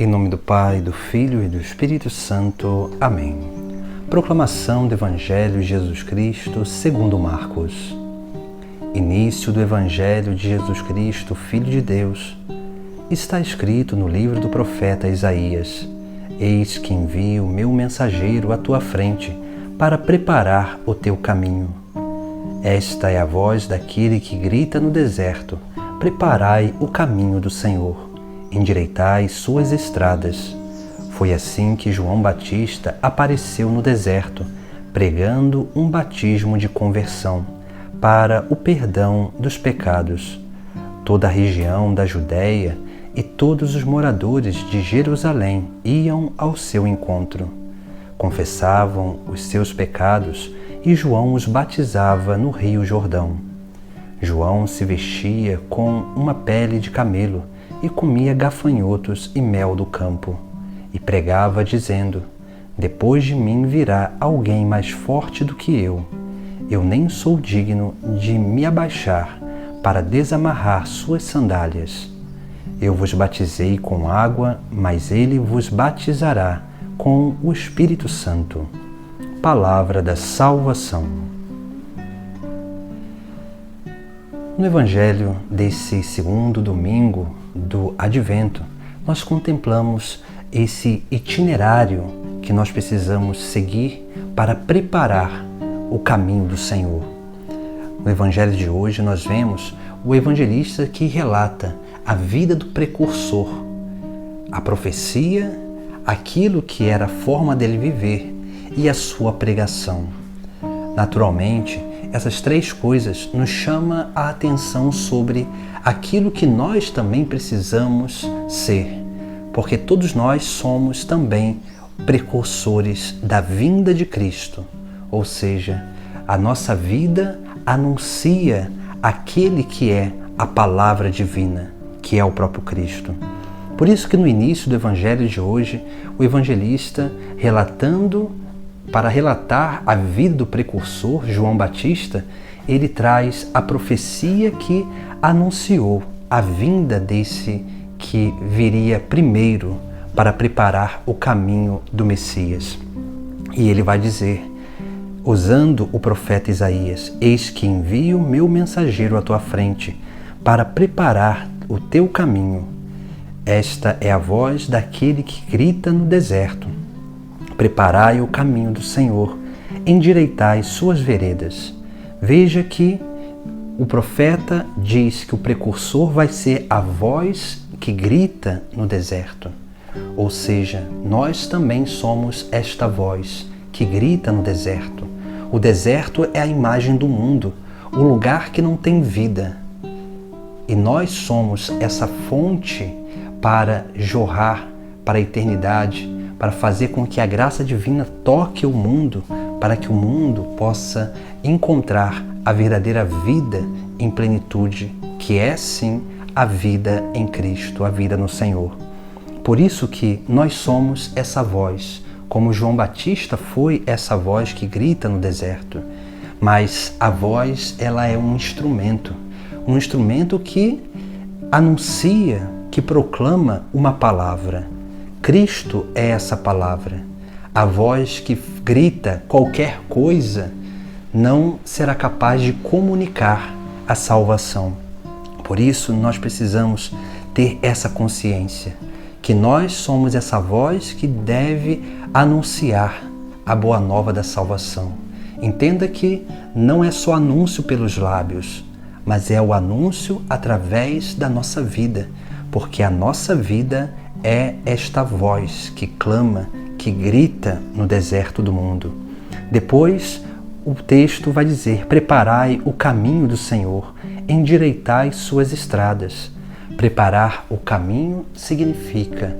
Em nome do Pai, do Filho e do Espírito Santo. Amém. Proclamação do Evangelho de Jesus Cristo segundo Marcos. Início do Evangelho de Jesus Cristo, Filho de Deus. Está escrito no livro do profeta Isaías: Eis que envio o meu mensageiro à tua frente, para preparar o teu caminho. Esta é a voz daquele que grita no deserto: Preparai o caminho do Senhor, endireitai suas estradas. Foi assim que João Batista apareceu no deserto, pregando um batismo de conversão para o perdão dos pecados. Toda a região da Judéia e todos os moradores de Jerusalém iam ao seu encontro. Confessavam os seus pecados e João os batizava no Rio Jordão. João se vestia com uma pele de camelo e comia gafanhotos e mel do campo, e pregava dizendo: Depois de mim virá alguém mais forte do que eu nem sou digno de me abaixar para desamarrar suas sandálias. Eu vos batizei com água, mas ele vos batizará com o Espírito Santo. Palavra da salvação. No Evangelho desse segundo domingo do Advento, nós contemplamos esse itinerário que nós precisamos seguir para preparar o caminho do Senhor. No Evangelho de hoje nós vemos o evangelista que relata a vida do precursor, a profecia, aquilo que era a forma dele viver e a sua pregação. Naturalmente, essas três coisas nos chamam a atenção sobre aquilo que nós também precisamos ser, porque todos nós somos também precursores da vinda de Cristo, ou seja, a nossa vida anuncia aquele que é a palavra divina, que é o próprio Cristo. Por isso que no início do Evangelho de hoje, o evangelista para relatar a vida do precursor, João Batista, ele traz a profecia que anunciou a vinda desse que viria primeiro para preparar o caminho do Messias. E ele vai dizer, usando o profeta Isaías: Eis que envio o meu mensageiro à tua frente para preparar o teu caminho. Esta é a voz daquele que grita no deserto: Preparai o caminho do Senhor, endireitai suas veredas. Veja que o profeta diz que o precursor vai ser a voz que grita no deserto. Ou seja, nós também somos esta voz que grita no deserto. O deserto é a imagem do mundo, o lugar que não tem vida. E nós somos essa fonte para jorrar para a eternidade, para fazer com que a graça divina toque o mundo, para que o mundo possa encontrar a verdadeira vida em plenitude, que é sim a vida em Cristo, a vida no Senhor. Por isso que nós somos essa voz, como João Batista foi essa voz que grita no deserto. Mas a voz, ela é um instrumento que anuncia, que proclama uma palavra. Cristo é essa palavra. A voz que grita qualquer coisa não será capaz de comunicar a salvação. Por isso, nós precisamos ter essa consciência, que nós somos essa voz que deve anunciar a boa nova da salvação. Entenda que não é só anúncio pelos lábios, mas é o anúncio através da nossa vida, porque a nossa vida é esta voz que clama, que grita no deserto do mundo. Depois, o texto vai dizer: Preparai o caminho do Senhor, endireitai suas estradas. Preparar o caminho significa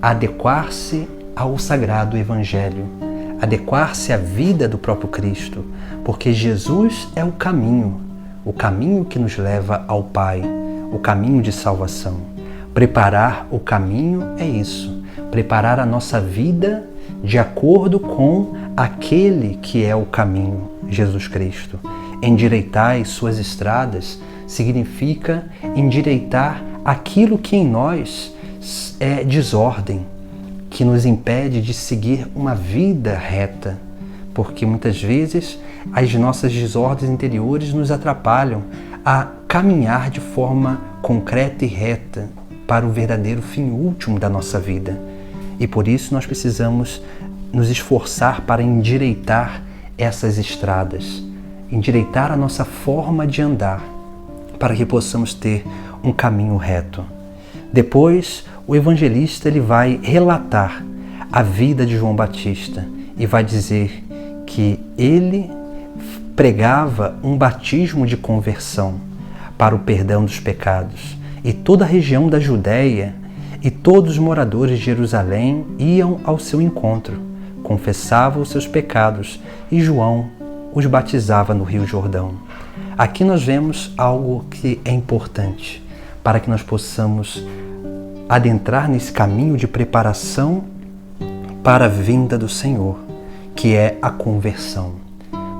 adequar-se ao sagrado Evangelho, adequar-se à vida do próprio Cristo, porque Jesus é o caminho que nos leva ao Pai, o caminho de salvação. Preparar o caminho é isso, preparar a nossa vida de acordo com aquele que é o caminho, Jesus Cristo. Endireitai suas estradas significa endireitar aquilo que em nós é desordem, que nos impede de seguir uma vida reta, porque muitas vezes as nossas desordens interiores nos atrapalham a caminhar de forma concreta e reta para o verdadeiro fim último da nossa vida. E por isso nós precisamos nos esforçar para endireitar essas estradas, endireitar a nossa forma de andar, para que possamos ter um caminho reto. Depois, o evangelista ele vai relatar a vida de João Batista e vai dizer que ele pregava um batismo de conversão para o perdão dos pecados, e toda a região da Judéia e todos os moradores de Jerusalém iam ao seu encontro, confessavam os seus pecados e João os batizava no Rio Jordão. Aqui nós vemos algo que é importante para que nós possamos adentrar nesse caminho de preparação para a vinda do Senhor, que é a conversão.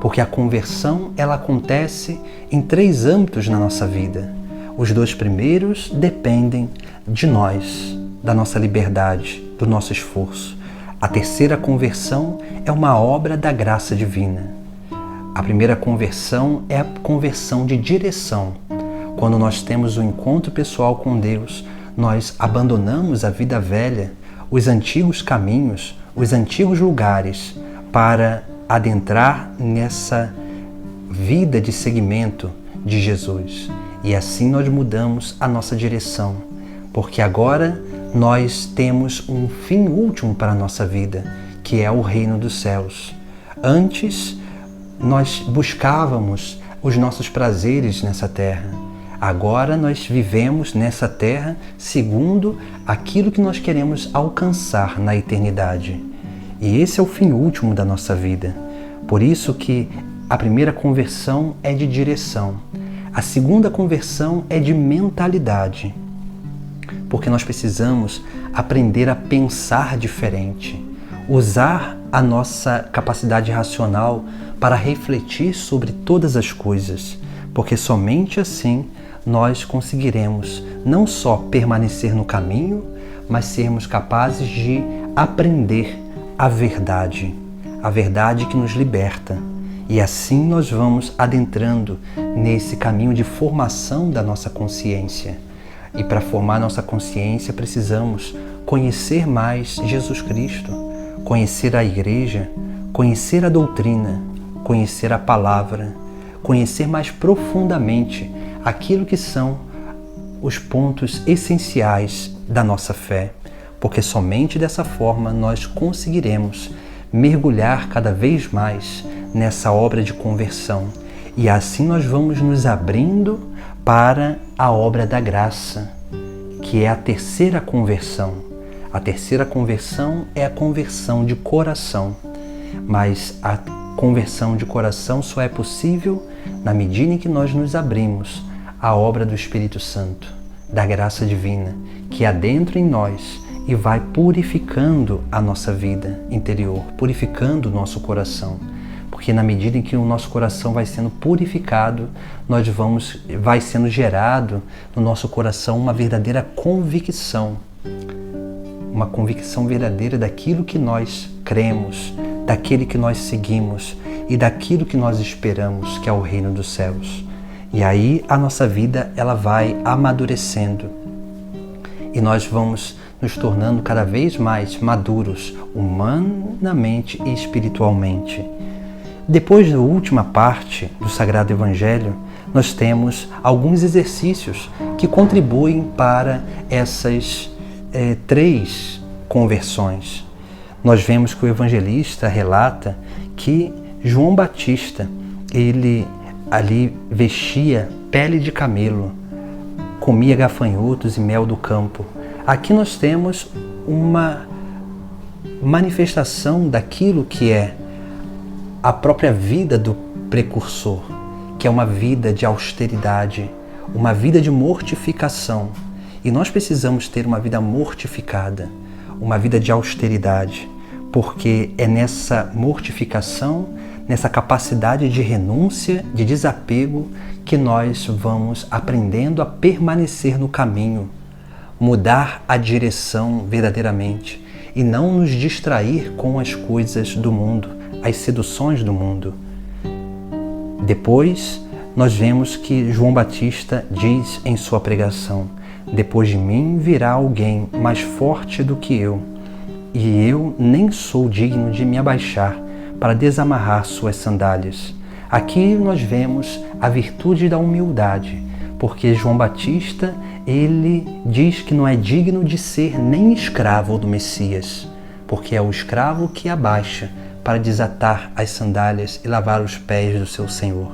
Porque a conversão ela acontece em 3 âmbitos na nossa vida. Os 2 primeiros dependem de nós, da nossa liberdade, do nosso esforço. A terceira conversão é uma obra da graça divina. A primeira conversão é a conversão de direção. Quando nós temos um encontro pessoal com Deus, nós abandonamos a vida velha, os antigos caminhos, os antigos lugares, para adentrar nessa vida de seguimento de Jesus. E assim nós mudamos a nossa direção, porque agora nós temos um fim último para a nossa vida, que é o reino dos céus. Antes, nós buscávamos os nossos prazeres nessa terra. Agora nós vivemos nessa terra segundo aquilo que nós queremos alcançar na eternidade. E esse é o fim último da nossa vida. Por isso que a primeira conversão é de direção. A segunda conversão é de mentalidade. Porque nós precisamos aprender a pensar diferente. Usar a nossa capacidade racional para refletir sobre todas as coisas. Porque somente assim nós conseguiremos não só permanecer no caminho, mas sermos capazes de aprender a verdade que nos liberta. E assim nós vamos adentrando nesse caminho de formação da nossa consciência. E para formar nossa consciência precisamos conhecer mais Jesus Cristo, conhecer a Igreja, conhecer a doutrina, conhecer a palavra, conhecer mais profundamente aquilo que são os pontos essenciais da nossa fé, porque somente dessa forma nós conseguiremos mergulhar cada vez mais nessa obra de conversão. E assim nós vamos nos abrindo para a obra da graça, que é a terceira conversão. A terceira conversão é a conversão de coração, mas a conversão de coração só é possível na medida em que nós nos abrimos à obra do Espírito Santo, da graça divina, que adentra em nós e vai purificando a nossa vida interior, purificando o nosso coração. Porque na medida em que o nosso coração vai sendo purificado, vai sendo gerado no nosso coração uma verdadeira convicção, uma convicção verdadeira daquilo que nós cremos, daquele que nós seguimos e daquilo que nós esperamos, que é o reino dos céus. E aí a nossa vida ela vai amadurecendo e nós vamos nos tornando cada vez mais maduros, humanamente e espiritualmente. Depois da última parte do Sagrado Evangelho, nós temos alguns exercícios que contribuem para essas 3 conversões. Nós vemos que o evangelista relata que João Batista, ele ali vestia pele de camelo, comia gafanhotos e mel do campo. Aqui nós temos uma manifestação daquilo que é a própria vida do precursor, que é uma vida de austeridade, uma vida de mortificação. E nós precisamos ter uma vida mortificada, uma vida de austeridade, porque é nessa mortificação, nessa capacidade de renúncia, de desapego, que nós vamos aprendendo a permanecer no caminho, mudar a direção verdadeiramente e não nos distrair com as coisas do mundo, as seduções do mundo. Depois, nós vemos que João Batista diz em sua pregação: depois de mim virá alguém mais forte do que eu, e eu nem sou digno de me abaixar para desamarrar suas sandálias. Aqui nós vemos a virtude da humildade, porque João Batista, ele diz que não é digno de ser nem escravo do Messias, porque é o escravo que abaixa para desatar as sandálias e lavar os pés do seu Senhor.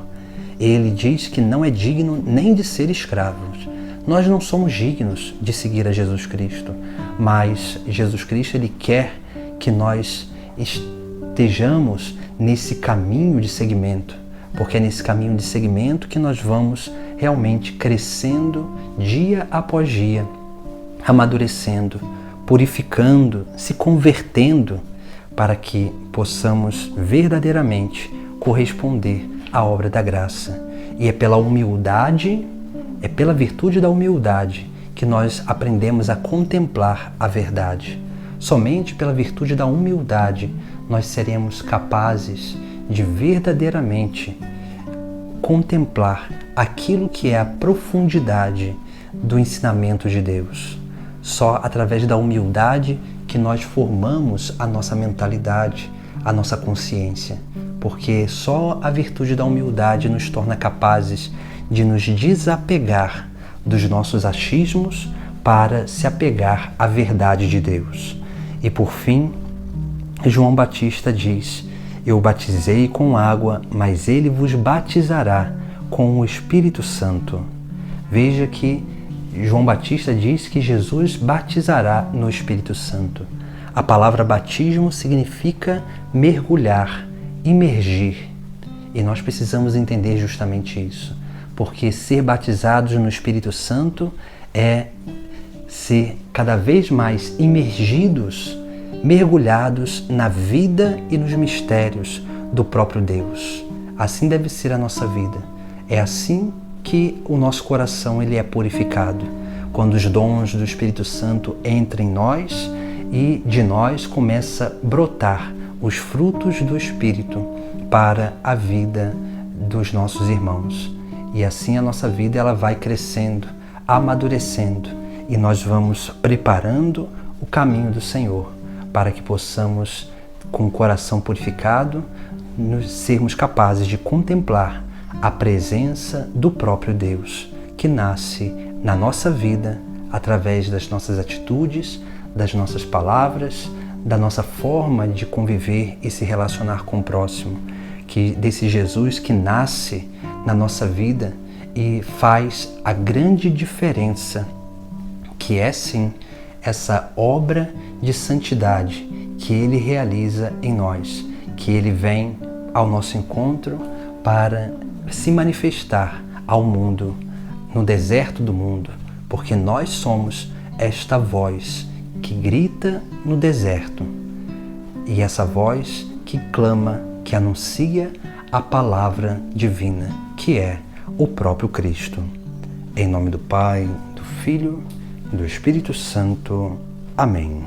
Ele diz que não é digno nem de ser escravos. Nós não somos dignos de seguir a Jesus Cristo, mas Jesus Cristo, ele quer que nós estejamos nesse caminho de seguimento, porque é nesse caminho de seguimento que nós vamos realmente crescendo dia após dia, amadurecendo, purificando, se convertendo, para que possamos verdadeiramente corresponder à obra da graça. E é pela humildade, é pela virtude da humildade que nós aprendemos a contemplar a verdade. Somente pela virtude da humildade nós seremos capazes de verdadeiramente contemplar aquilo que é a profundidade do ensinamento de Deus. Só através da humildade que nós formamos a nossa mentalidade, a nossa consciência, porque só a virtude da humildade nos torna capazes de nos desapegar dos nossos achismos para se apegar à verdade de Deus. E por fim, João Batista diz: eu batizei com água, mas ele vos batizará com o Espírito Santo. Veja que João Batista diz que Jesus batizará no Espírito Santo. A palavra batismo significa mergulhar, imergir. E nós precisamos entender justamente isso, porque ser batizados no Espírito Santo é ser cada vez mais imergidos, mergulhados na vida e nos mistérios do próprio Deus. Assim deve ser a nossa vida. É assim que o nosso coração ele é purificado, quando os dons do Espírito Santo entram em nós e de nós começa a brotar os frutos do Espírito para a vida dos nossos irmãos. E assim a nossa vida ela vai crescendo, amadurecendo, e nós vamos preparando o caminho do Senhor para que possamos, com o coração purificado, sermos capazes de contemplar a presença do próprio Deus, que nasce na nossa vida através das nossas atitudes, das nossas palavras, da nossa forma de conviver e se relacionar com o próximo, que desse Jesus que nasce na nossa vida e faz a grande diferença, que é sim essa obra de santidade que Ele realiza em nós, que Ele vem ao nosso encontro para se manifestar ao mundo, no deserto do mundo, porque nós somos esta voz que grita no deserto e essa voz que clama, que anuncia a palavra divina, que é o próprio Cristo. Em nome do Pai, do Filho e do Espírito Santo. Amém.